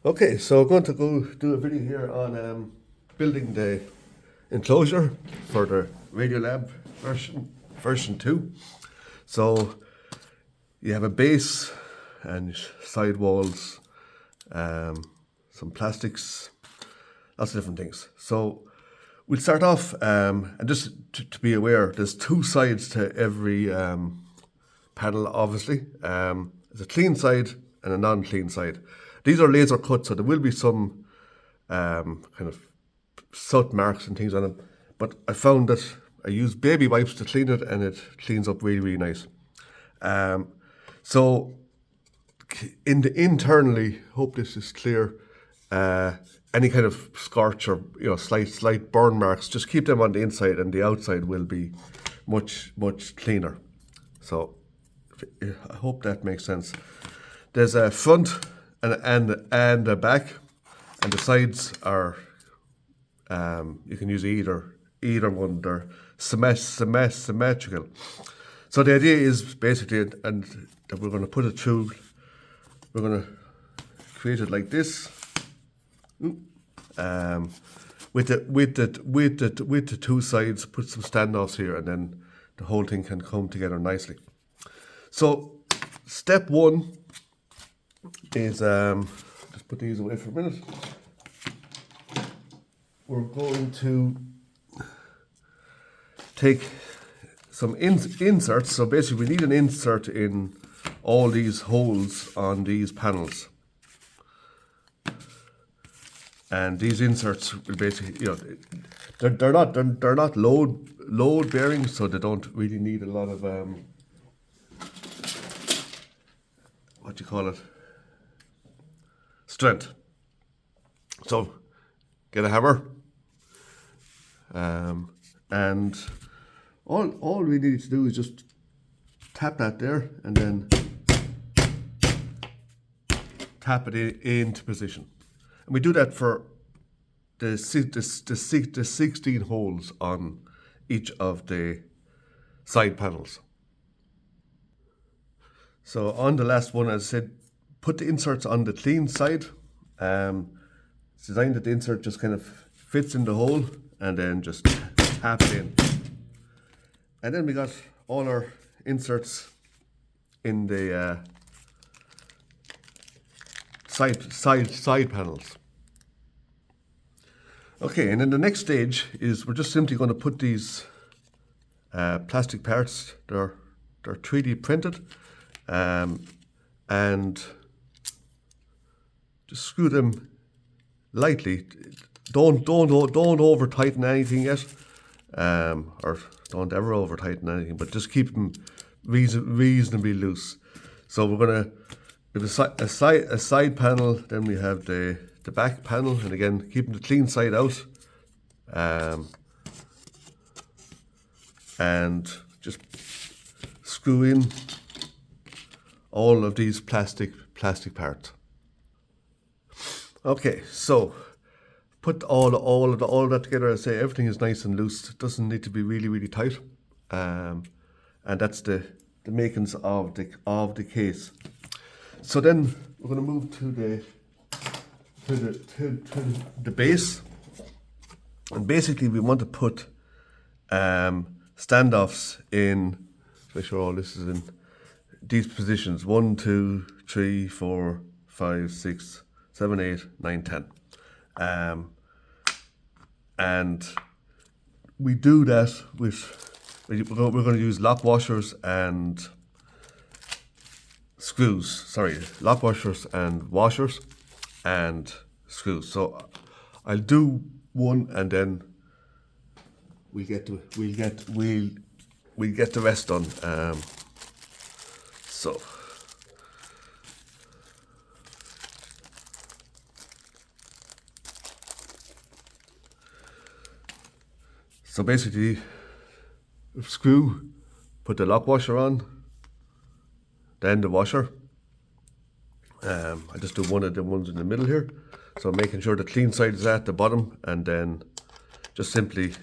Okay, so I'm going to go do a video here on building the enclosure for the RadioLab version 2. So you have a base and side walls, some plastics, lots of different things. So we'll start off, and just to be aware, there's two sides to every panel, obviously. There's a clean side and a non-clean side. These are laser cut, so there will be some kind of soot marks and things on them. But I found that I use baby wipes to clean it, and it cleans up really, really nice. So internally, hope this is clear. Any kind of scorch or slight burn marks, just keep them on the inside, and the outside will be much cleaner. So I hope that makes sense. There's a front and a back, and the sides are you can use either one. They're symmetrical. So the idea is basically, and that we're going to put it through. We're going to create it like this, with the two sides. Put some standoffs here, and then the whole thing can come together nicely. So step one is just put these away for a minute. We're going to take some inserts. So basically we need an insert in all these holes on these panels. And these inserts will basically, they're not load bearing, so they don't really need a lot of what do you call it? Strength. So get a hammer, and all we need to do is just tap that there, and then tap it into position. And we do that for the 16 holes on each of the side panels. So on the last one, as I said, put the inserts on the clean side. It's designed that the insert just kind of fits in the hole, and then just tap it in. And then we got all our inserts in the side panels. Okay, and then the next stage is we're just simply going to put these plastic parts. They're 3D printed, and just screw them lightly. Don't over tighten anything yet, or don't ever over tighten anything, but just keep them reasonably loose. So we're gonna with a side panel, then we have the back panel, and again keeping the clean side out, and just screw in all of these plastic parts. Okay, so put all of that together. I say everything is nice and loose. It doesn't need to be really tight, and that's the makings of the case. So then we're going to move to the base, and basically we want to put standoffs in. Make sure all this is in these positions: 1, 2, 3, 4, 5, 6, 7, 8, 9, 10. And we do that we're going to use lock washers and screws. Sorry, lock washers and washers and screws. So I'll do one, and then we'll get the rest done. So basically, screw, put the lock washer on, then the washer. I just do one of the ones in the middle here. So making sure the clean side is at the bottom, and then just simply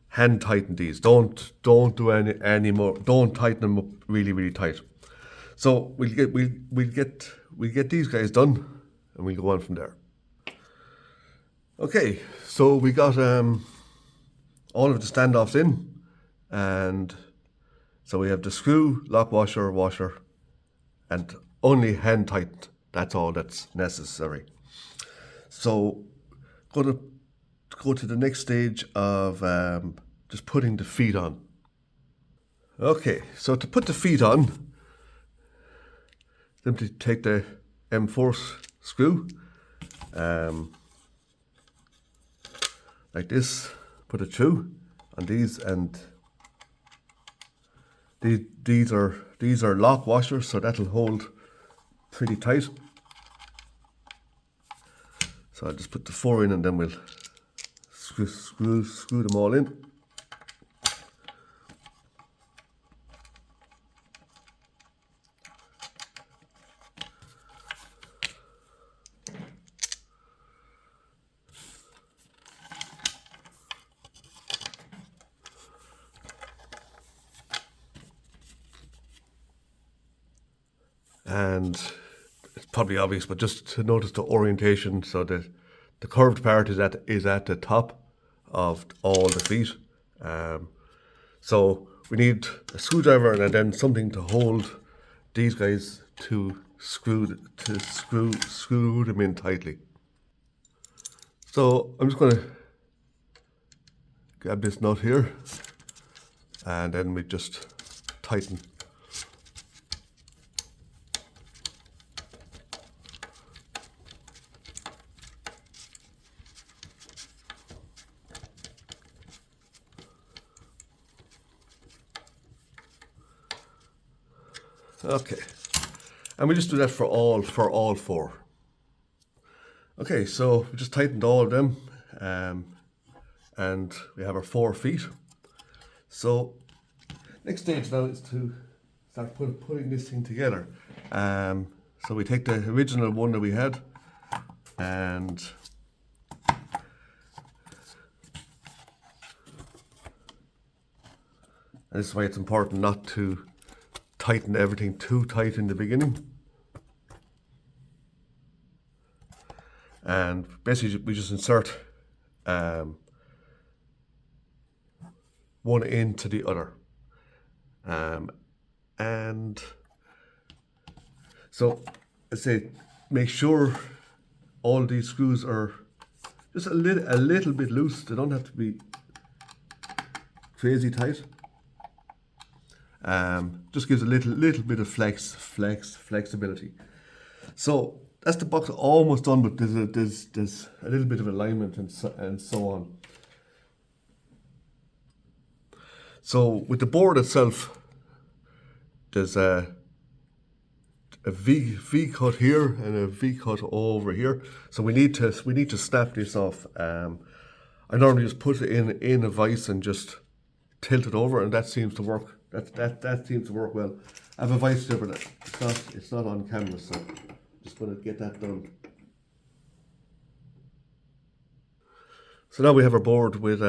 hand tighten these. Don't do any more. Don't tighten them up really tight. So we'll get these guys done. and we'll go on from there. Okay, so we got all of the standoffs in, and so we have the screw, lock washer, and only hand tightened. That's all that's necessary. So going to go to the next stage of just putting the feet on. Okay, so to put the feet on, simply take the M4 screw, like this, put it through on these, and these are lock washers, so that'll hold pretty tight. So I'll just put the 4 in, and then we'll screw them all in. And it's probably obvious, but just to notice the orientation, so that the curved part is at the top of all the feet. So we need a screwdriver and then something to hold these guys to screw them in tightly. So I'm just going to grab this nut here, and then we just tighten. Okay, and we just do that for all 4. Okay, so we just tightened all of them, and we have our 4 feet. So next stage now is to start putting this thing together. So we take the original one that we had, and this is why it's important not to tighten everything too tight in the beginning. And basically we just insert one into the other. And so I say make sure all these screws are just a little bit loose. They don't have to be crazy tight. Just gives a little bit of flexibility. So that's the box almost done, but there's a little bit of alignment and so on. So with the board itself, there's a V cut here and a V cut over here. So we need to snap this off. I normally just put it in a vise and just tilt it over, and that seems to work. That seems to work well. I have a vice gripper that it's not on camera, so just going to get that done. So now we have our board with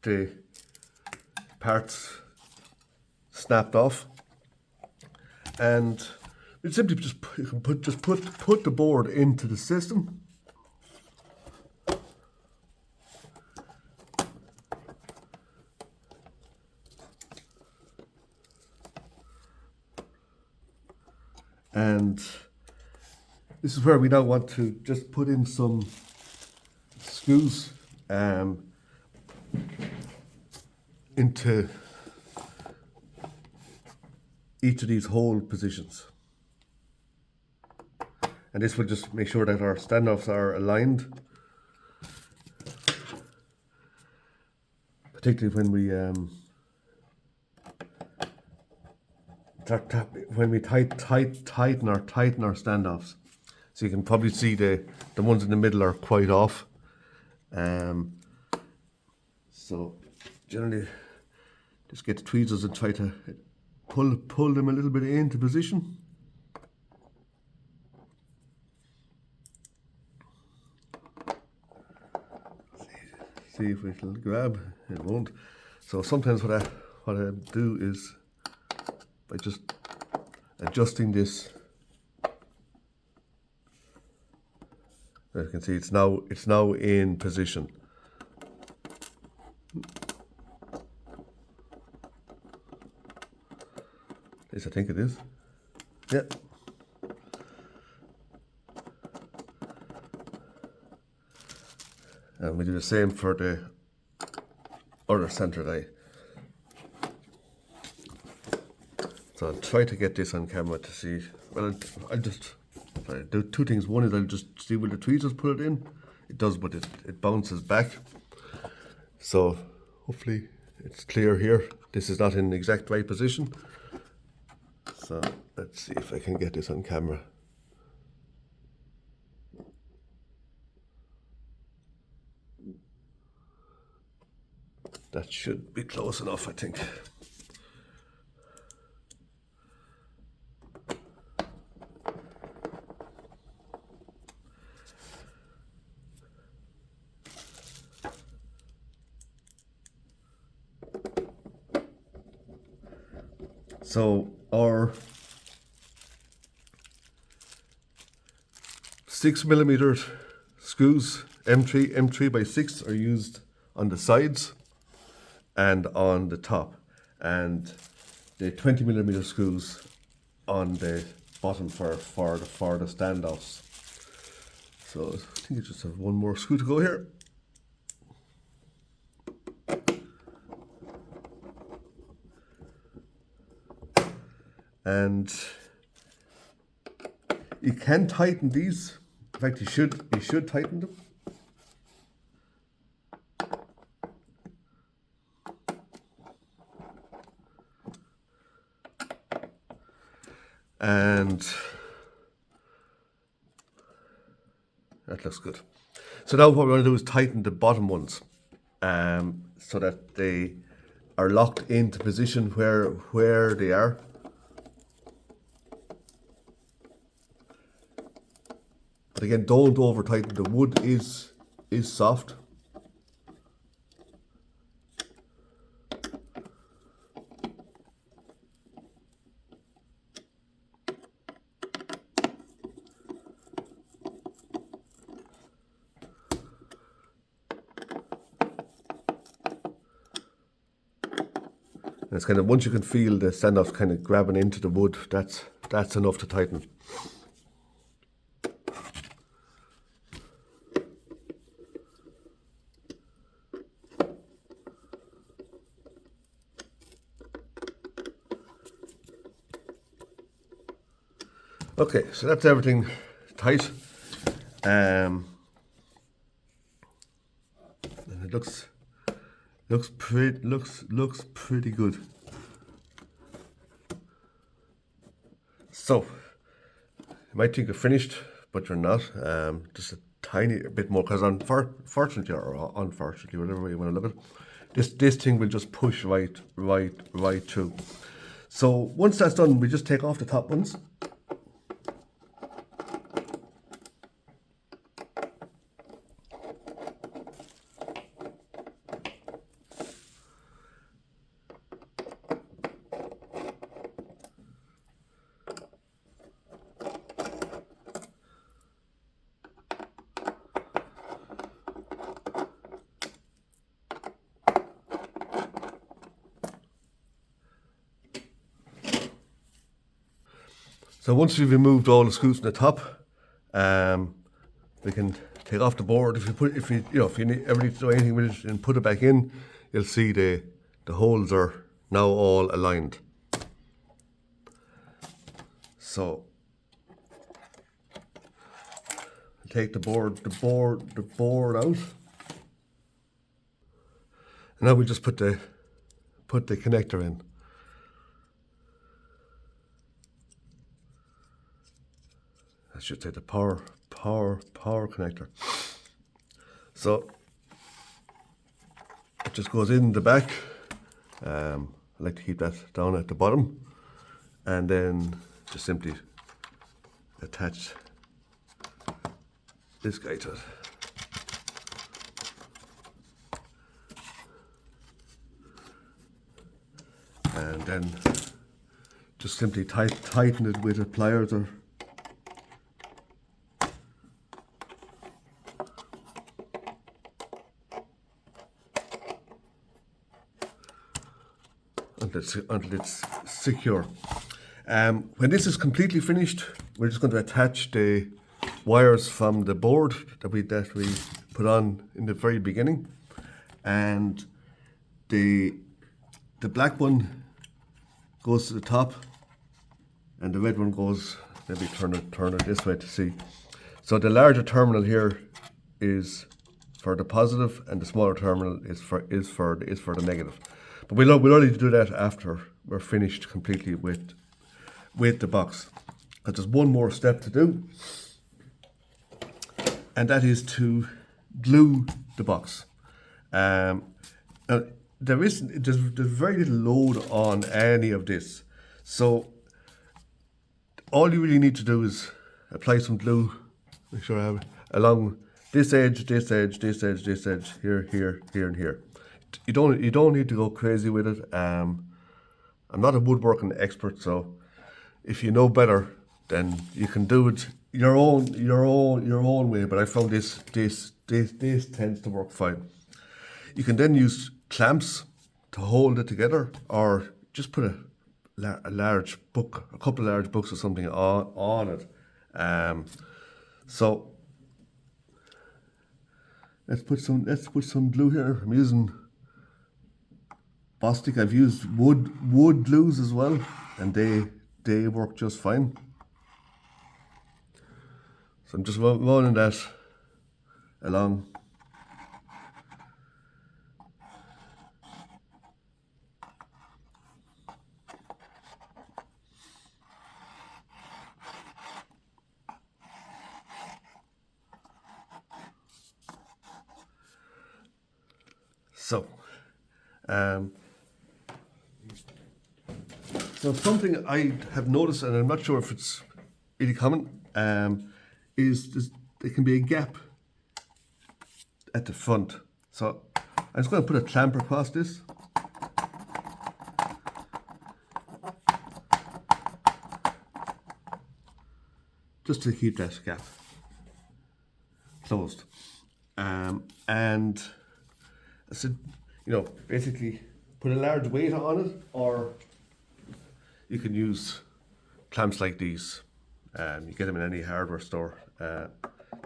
the parts snapped off, and we simply just put the board into the system. And this is where we now want to just put in some screws into each of these hole positions. And this will just make sure that our standoffs are aligned, particularly when we tighten our standoffs. So you can probably see the ones in the middle are quite off. So generally just get the tweezers and try to pull them a little bit into position. See if it'll grab. It won't. So sometimes what I do is by just adjusting this As you can see, it's now in position. Yes, I think it is. Yeah. And we do the same for the other centered eye. So I'll try to get this on camera to see. Well, I'll just do two things. One is I'll just see will the tweezers put it in. It does, but it bounces back. So hopefully it's clear here. This is not in the exact right position. So let's see if I can get this on camera. That should be close enough, I think. So our 6mm screws, M3 by 6, are used on the sides and on the top, and the 20mm screws on the bottom for the standoffs. So I think I just have one more screw to go here. And you can tighten these. In fact, you should tighten them. And that looks good. So now what we're going to do is tighten the bottom ones, so that they are locked into position where they are. But again, don't over tighten. The wood is soft. And it's kind of, once you can feel the standoffs kind of grabbing into the wood, that's enough to tighten. Okay, so that's everything tight, and it looks pretty good. So you might think you're finished, but you're not. Just a tiny bit more, because unfortunately or unfortunately, whatever way you want to look at it, this thing will just push right through. So once that's done, we just take off the top ones. So once we've removed all the screws from the top, we can take off the board. If you need ever need to do anything with it and put it back in, you'll see the holes are now all aligned. So take the board out, and now we just put the connector in. I should say the power connector. So it just goes in the back. I like to keep that down at the bottom, and then just simply attach this guy to it. And then just simply tighten it with the pliers, or until it's secure. When this is completely finished, we're just going to attach the wires from the board that we put on in the very beginning, and the black one goes to the top, and the red one goes, maybe turn it this way to see. So the larger terminal here is for the positive, and the smaller terminal is for the negative. But we'll only do that after we're finished completely with the box, because there's one more step to do, and that is to glue the box. Now, there's very little load on any of this, so all you really need to do is apply some glue. Make sure I have it along this edge, this edge, this edge, this edge, here, here, here, and here. You don't need to go crazy with it. I'm not a woodworking expert, so if you know better, then you can do it your own way. But I found this tends to work fine. You can then use clamps to hold it together, or just put a large book, a couple of large books or something on it. So let's put some glue here. I'm using Bostik. I've used wood glues as well, and they work just fine. So I'm just rolling that along. So something I have noticed, and I'm not sure if it's really common, is there can be a gap at the front. So I'm just going to put a clamp across this. Just to keep that gap closed. And I said, basically put a large weight on it, or you can use clamps like these. You get them in any hardware store,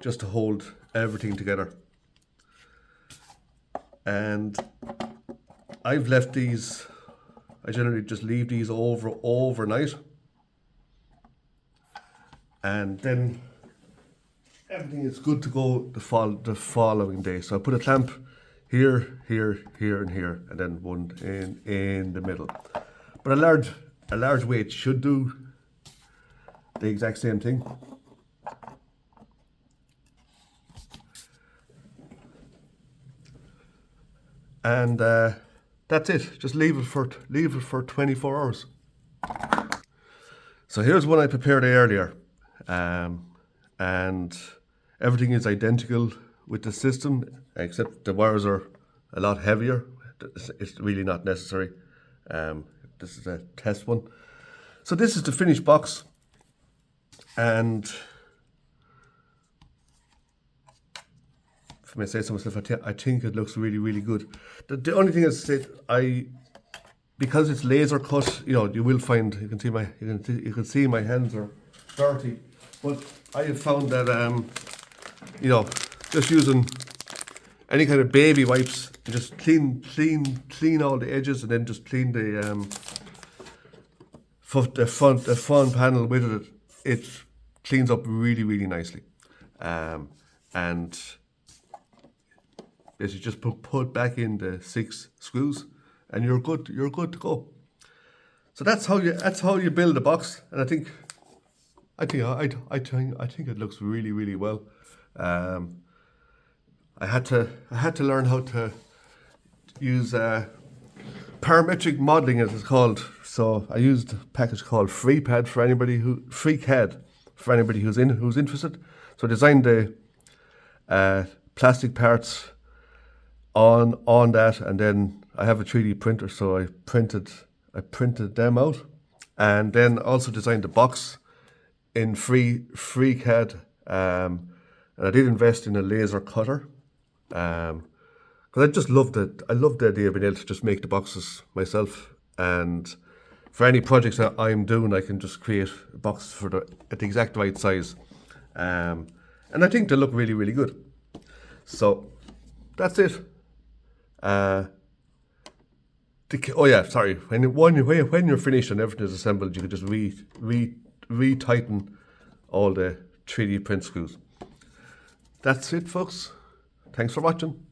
just to hold everything together. And I've left these, I generally just leave these overnight, and then everything is good to go the following day. So I put a clamp here, here, here, and here, and then one in the middle. But a large weight should do the exact same thing. And that's it. Just leave it for 24 hours. So here's one I prepared earlier, and everything is identical with the system, except the wires are a lot heavier. It's really not necessary. This is a test one. So this is the finished box, and if I may say so myself, I think it looks really, really good. The only thing is that because it's laser cut, you will find, you can see my hands are dirty, but I have found that just using any kind of baby wipes, just clean all the edges, and then just clean the front panel with it. It cleans up really, really nicely, and basically just put back in the 6 screws, and you're good to go. So that's how you build a box, and I think it looks really, really well. I had to learn how to use parametric modeling, as it's called. So I used a package called FreeCAD for anybody who's interested. So I designed the plastic parts on that, and then I have a 3D printer, so I printed them out, and then also designed the box in FreeCAD. And I did invest in a laser cutter, because I just loved it. I loved the idea of being able to just make the boxes myself. and for any projects that I'm doing, I can just create a box at the exact right size, and I think they look really, really good. So that's it. Oh yeah, sorry. When you're finished and everything is assembled, you can just retighten all the 3D print screws. That's it, folks. Thanks for watching.